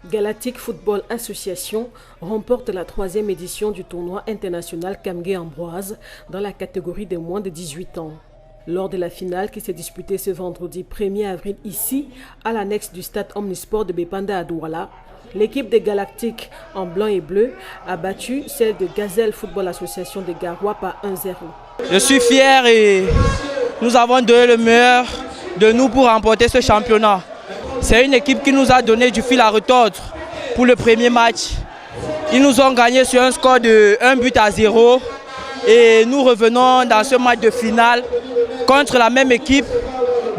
Galactic Football Association remporte la 3e édition du tournoi international Kamge-Ambroise dans la catégorie des moins de 18 ans. Lors de la finale qui s'est disputée ce vendredi 1er avril ici, à l'annexe du stade Omnisport de Bépanda à Douala, l'équipe des Galactiques en blanc et bleu a battu celle de Gazelle Football Association de Garoua par 1-0. Je suis fier et nous avons donné le meilleur de nous pour remporter ce championnat. C'est une équipe qui nous a donné du fil à retordre pour le premier match. Ils nous ont gagné sur un score de 1-0 et nous revenons dans ce match de finale contre la même équipe,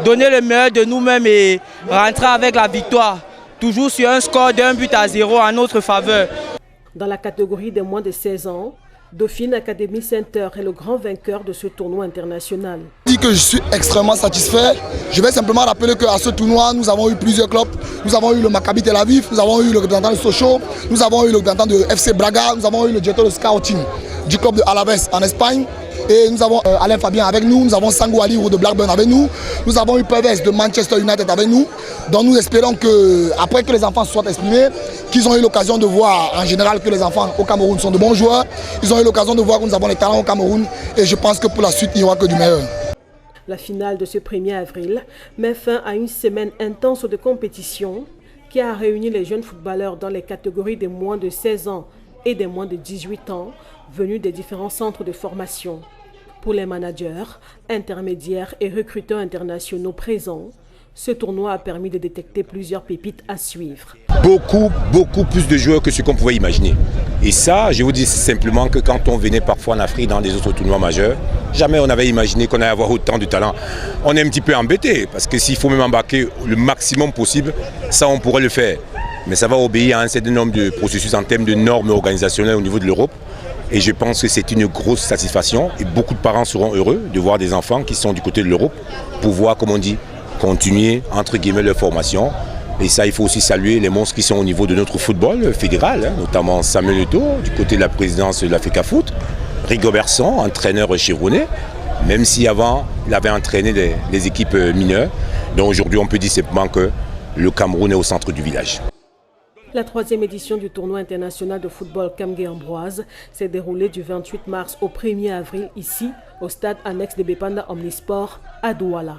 donner le meilleur de nous-mêmes et rentrer avec la victoire. Toujours sur un score de 1-0 en notre faveur. Dans la catégorie des moins de 16 ans, Dauphine Academy Center est le grand vainqueur de ce tournoi international. Je dis que je suis extrêmement satisfait. Je vais simplement rappeler qu'à ce tournoi, nous avons eu plusieurs clubs. Nous avons eu le Maccabi Tel Aviv, nous avons eu le représentant de Sochaux, nous avons eu le représentant de FC Braga, nous avons eu le directeur de scouting du club de Alaves en Espagne. Et nous avons Alain Fabien avec nous, nous avons Sango Ali de Blackburn avec nous, nous avons eu Perez de Manchester United avec nous. Donc nous espérons qu'après que les enfants se soient exprimés, qu'ils ont eu l'occasion de voir en général que les enfants au Cameroun sont de bons joueurs. Ils ont eu l'occasion de voir que nous avons les talents au Cameroun et je pense que pour la suite, il n'y aura que du meilleur. La finale de ce 1er avril met fin à une semaine intense de compétition qui a réuni les jeunes footballeurs dans les catégories des moins de 16 ans et des moins de 18 ans venus des différents centres de formation. Pour les managers, intermédiaires et recruteurs internationaux présents, ce tournoi a permis de détecter plusieurs pépites à suivre. Beaucoup plus de joueurs que ce qu'on pouvait imaginer. Et ça, je vous dis simplement que quand on venait parfois en Afrique dans des autres tournois majeurs, jamais on n'avait imaginé qu'on allait avoir autant de talent. On est un petit peu embêté parce que s'il faut même embarquer le maximum possible, ça on pourrait le faire. Mais ça va obéir à un certain nombre de processus en termes de normes organisationnelles au niveau de l'Europe. Et je pense que c'est une grosse satisfaction et beaucoup de parents seront heureux de voir des enfants qui sont du côté de l'Europe pour voir, comme on dit, continuer entre guillemets leur formation. Et ça, il faut aussi saluer les monstres qui sont au niveau de notre football fédéral, notamment Samuel Eto'o du côté de la présidence de l'Africa Foot, Rigobertson, entraîneur chevronné, même si avant il avait entraîné des équipes mineures. Donc aujourd'hui, on peut dire simplement que le Cameroun est au centre du village. La 3e édition du tournoi international de football Kamge-Ambroise s'est déroulée du 28 mars au 1er avril ici, au stade annexe de Bépanda Omnisport à Douala.